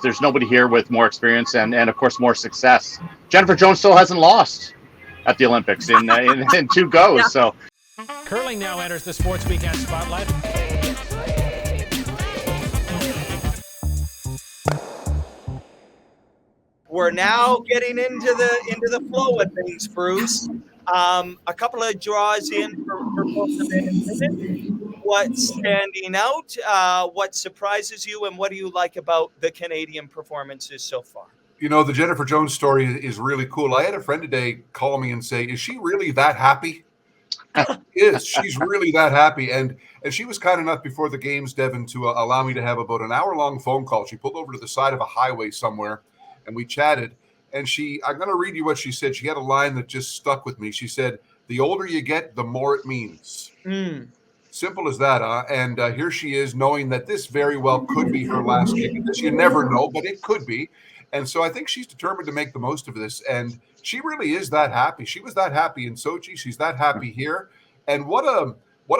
there's nobody here with more experience and of course more success. Jennifer Jones still hasn't lost at the Olympics in 2 goes. Yeah. So curling now enters the Sports Weekend spotlight. We're now getting into the flow of things, Bruce. A couple of draws in for both the men and women. What's standing out? What surprises you, and what do you like about the Canadian performances so far? You know, the Jennifer Jones story is really cool. I had a friend today call me and say, "Is she really that happy?" She's really that happy. And she was kind enough before the games, Devin, to allow me to have about an hour-long phone call. She pulled over to the side of a highway somewhere, and we chatted. And I'm going to read you what she said. She had a line that just stuck with me. She said, "The older you get, the more it means." Simple as that. And here she is, knowing that this very well could be her last kick at this. You never know, but it could be. And so I think she's determined to make the most of this. And she really is that happy. She was that happy in Sochi. She's that happy here. And what a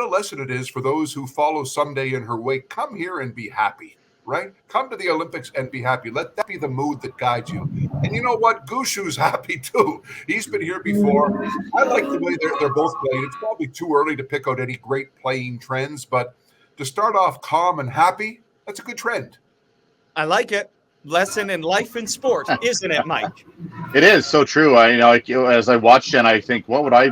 lesson it is for those who follow someday in her wake. Come here and be happy, right? Come to the Olympics and be happy. Let that be the mood that guides you. And you know what? Gushue's happy too. He's been here before. I like the way they're both playing. It's probably too early to pick out any great playing trends, but to start off calm and happy, that's a good trend. I like it. Lesson in life and sport, isn't it, Mike? it is so true. As I watched and I think, what would I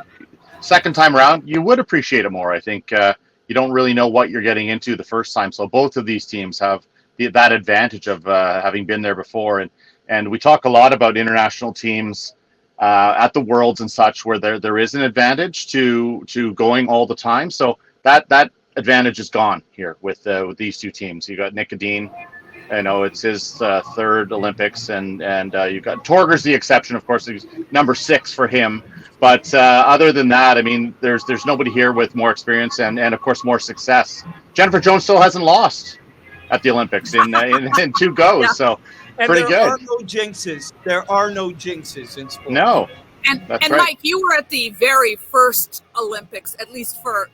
second time around? You would appreciate it more. I think you don't really know what you're getting into the first time. So both of these teams have that advantage of having been there before. And we talk a lot about international teams at the Worlds and such, where there is an advantage to going all the time. So that advantage is gone here with these two teams. You got Nick Edin. I know it's his third Olympics, and you've got Torger's the exception, of course. He's number 6 for him. But other than that, I mean, there's nobody here with more experience and of course more success. Jennifer Jones still hasn't lost at the Olympics in 2 goes. Yeah. So and pretty good. There are no jinxes. There are no jinxes in sport. No. And right. Mike, you were at the very first Olympics, at least for,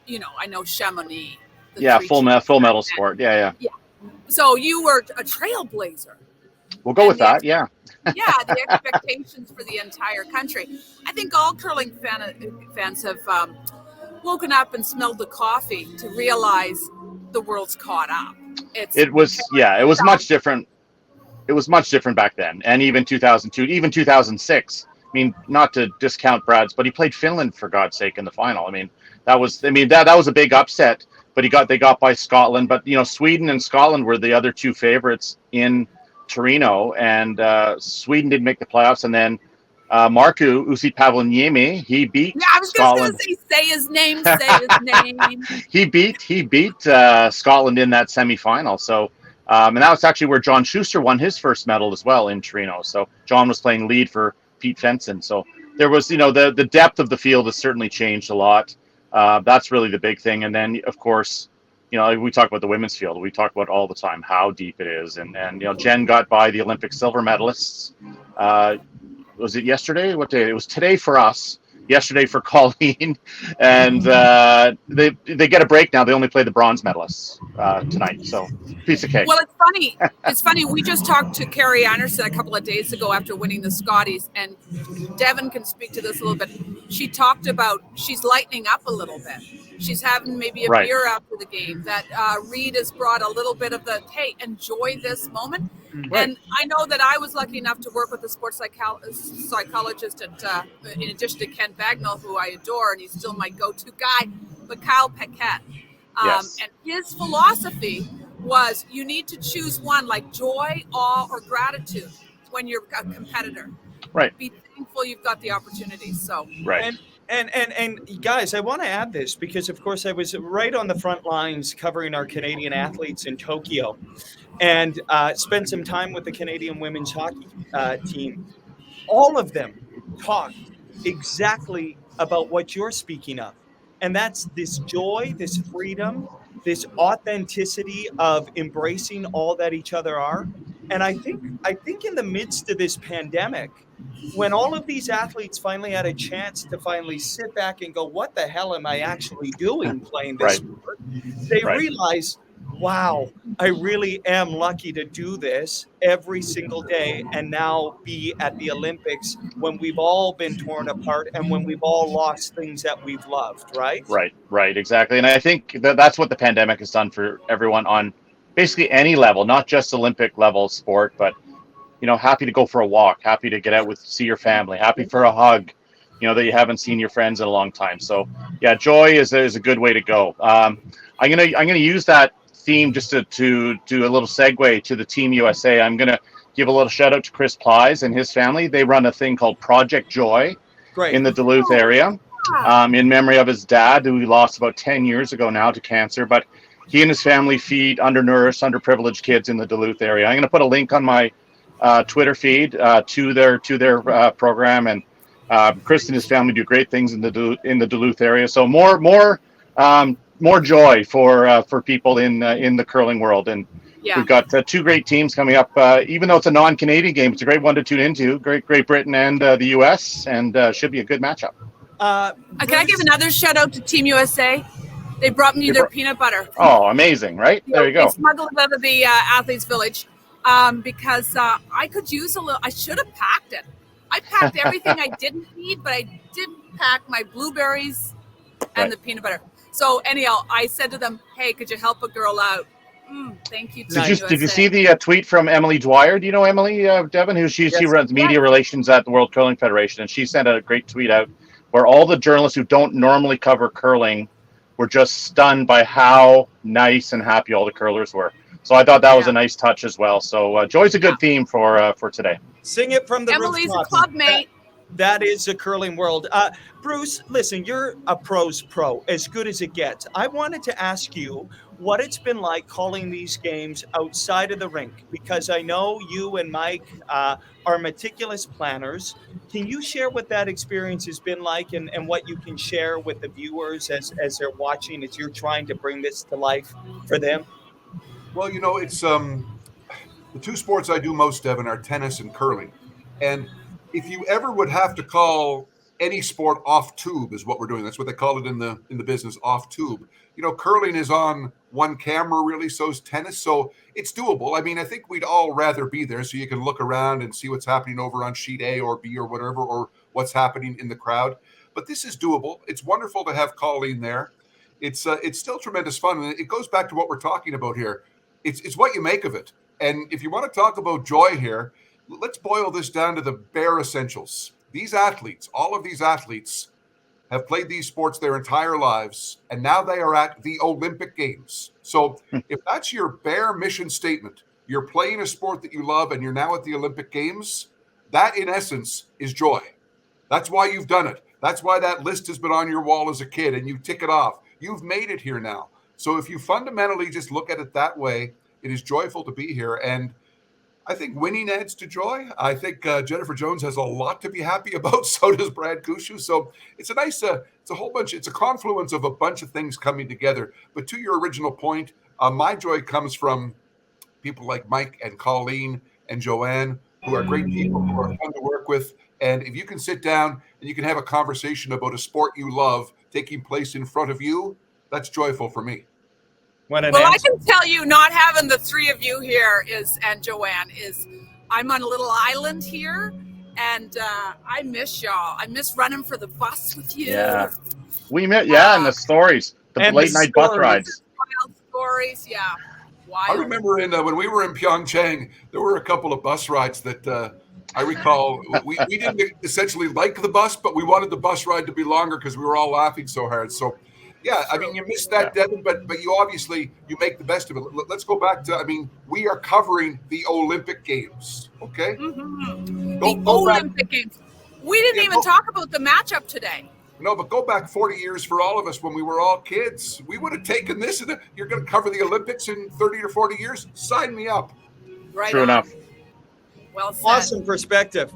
I know Chamonix. Yeah, full medal sport. Yeah. So you were a trailblazer. We'll go with that, yeah. Yeah, the expectations for the entire country. I think all curling fans have woken up and smelled the coffee to realize the world's caught up. It was much different. It was much different back then, and even 2002, even 2006. I mean, not to discount Brad's, but he played Finland for God's sake in the final. I mean, that was a big upset. But they got by Scotland. But Sweden and Scotland were the other 2 favorites in Torino, and Sweden didn't make the playoffs. And then Markku Uusipaavalniemi, he beat I was Scotland. Just going to say his name. Say his name. He beat Scotland in that semifinal. So and that was actually where John Schuster won his first medal as well in Torino. So John was playing lead for Pete Fenson. So there was the depth of the field has certainly changed a lot. That's really the big thing. And then, of course, we talk about the women's field. We talk about all the time how deep it is. And Jen got by the Olympic silver medalists. Was it yesterday? What day? It was today for us. Yesterday for Colleen. And they get a break now. They only play the bronze medalists tonight. So piece of cake. Well, it's funny. It's funny. We just talked to Carrie Anderson a couple of days ago after winning the Scotties, and Devin can speak to this a little bit. She talked about she's lightening up a little bit. She's having maybe a beer after the game. That Reed has brought a little bit of the, hey, enjoy this moment. Right. And I know that I was lucky enough to work with a sports psychologist at, in addition to Ken Bagnall, who I adore, and he's still my go-to guy, but Kyle Paquette. Yes. And his philosophy was you need to choose one, like joy, awe, or gratitude when you're a competitor. Right. Be thankful you've got the opportunity. So right. And guys, I want to add this because, of course, I was right on the front lines covering our Canadian athletes in Tokyo and spent some time with the Canadian women's hockey team. All of them talked exactly about what you're speaking of. And that's this joy, this freedom, this authenticity of embracing all that each other are. And I think in the midst of this pandemic, when all of these athletes finally had a chance to finally sit back and go, what the hell am I actually doing playing this sport? They realized, wow, I really am lucky to do this every single day and now be at the Olympics when we've all been torn apart and when we've all lost things that we've loved, right? Right, exactly. And I think that's what the pandemic has done for everyone on basically any level, not just Olympic level sport, but happy to go for a walk, happy to get out see your family, happy for a hug, that you haven't seen your friends in a long time. So yeah, joy is a good way to go. I'm gonna use that theme just to do a little segue to the Team USA. I'm gonna give a little shout out to Chris Plies and his family. They run a thing called Project Joy in the Duluth area, in memory of his dad, who he lost about 10 years ago now to cancer. But he and his family feed undernourished, underprivileged kids in the Duluth area. I'm gonna put a link on my Twitter feed to their program, and Chris and his family do great things in the Duluth area. So more joy for people in the curling world, and we've got two great teams coming up. Even though it's a non-Canadian game, it's a great one to tune into. Great Britain and the US, and should be a good matchup. Can I give another shout out to Team USA? They brought me their peanut butter. Oh, amazing! Right there, you go. They smuggled it out of the athletes' village. Because I could use a little. I should have packed it. I packed everything I didn't need, but I didn't pack my blueberries and the peanut butter. So anyhow, I said to them, "Hey, could you help a girl out?" Thank you. Did you see the tweet from Emily Dwyer? Do you know Emily, Devin? Who she runs media relations at the World Curling Federation, and she sent a great tweet out where all the journalists who don't normally cover curling were just stunned by how nice and happy all the curlers were. So I thought that was a nice touch as well. So joy's a good theme for today. Sing it from the Emily's rooftops. a club mate. That is a curling world. Bruce, listen, you're a pro's pro, as good as it gets. I wanted to ask you what it's been like calling these games outside of the rink, because I know you and Mike are meticulous planners. Can you share what that experience has been like, and what you can share with the viewers as they're watching, as you're trying to bring this to life for them? Well, it's the two sports I do most, Devin, are tennis and curling. And if you ever would have to call any sport off tube, is what we're doing. That's what they call it in the business, off tube. Curling is on one camera, really, so is tennis. So it's doable. I mean, I think we'd all rather be there so you can look around and see what's happening over on sheet A or B or whatever, or what's happening in the crowd. But this is doable. It's wonderful to have Colleen there. It's still tremendous fun. And it goes back to what we're talking about here. It's what you make of it. And if you want to talk about joy here, let's boil this down to the bare essentials. These athletes, all of these athletes, have played these sports their entire lives, and now they are at the Olympic Games. So if that's your bare mission statement, you're playing a sport that you love and you're now at the Olympic Games, that in essence is joy. That's why you've done it. That's why that list has been on your wall as a kid and you tick it off. You've made it here now. So if you fundamentally just look at it that way, it is joyful to be here. And I think winning adds to joy. I think Jennifer Jones has a lot to be happy about. So does Brad Gushue. So it's a nice, it's a whole bunch, it's a confluence of a bunch of things coming together. But to your original point, my joy comes from people like Mike and Colleen and Joanne, who are great people, who are fun to work with. And if you can sit down and you can have a conversation about a sport you love taking place in front of you, that's joyful for me. Well, I can tell you, not having the three of you here and Joanne I'm on a little island here, and I miss y'all. I miss running for the bus with you. Yeah, we met. And the stories, the late night bus rides. Wild stories, yeah. Wild. I remember when we were in Pyeongchang, there were a couple of bus rides that I recall. We didn't essentially like the bus, but we wanted the bus ride to be longer because we were all laughing so hard. So. Yeah, I mean, you missed that, Devin, but you obviously, you make the best of it. Let's go back to, we are covering the Olympic Games, okay? Mm-hmm. The Olympic Games. We didn't even talk about the matchup today. No, but go back 40 years for all of us when we were all kids. We would have taken this, and you're going to cover the Olympics in 30 or 40 years? Sign me up. Right. True enough. Well said. Awesome perspective,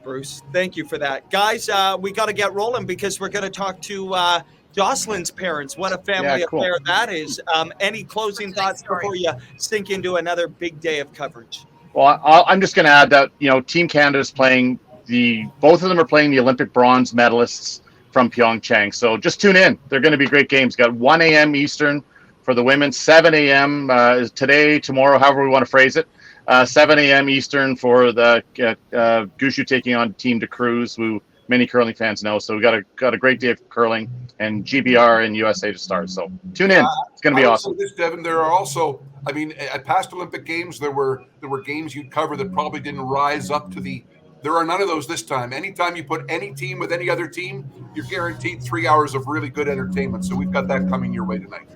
Bruce. Thank you for that. Guys, we got to get rolling because we're going to talk to Jocelyn's parents. What a family affair that is. Any closing thoughts before you sink into another big day of coverage? Well, I'm just going to add that, Team Canada is playing both of them are playing the Olympic bronze medalists from Pyeongchang. So just tune in. They're going to be great games. Got 1 a.m. Eastern, for the women. 7 a.m. Is today, tomorrow, however we want to phrase it. 7 a.m. Eastern for the Gushue taking on Team de Cruz, who many curling fans know. So we got a great day of curling, and GBR and USA to start. So tune in. It's going to be awesome. This, Devin, there are also, I mean, at past Olympic Games, there were games you'd cover that probably didn't rise up to the. There are none of those this time. Anytime you put any team with any other team, you're guaranteed 3 hours of really good entertainment. So we've got that coming your way tonight.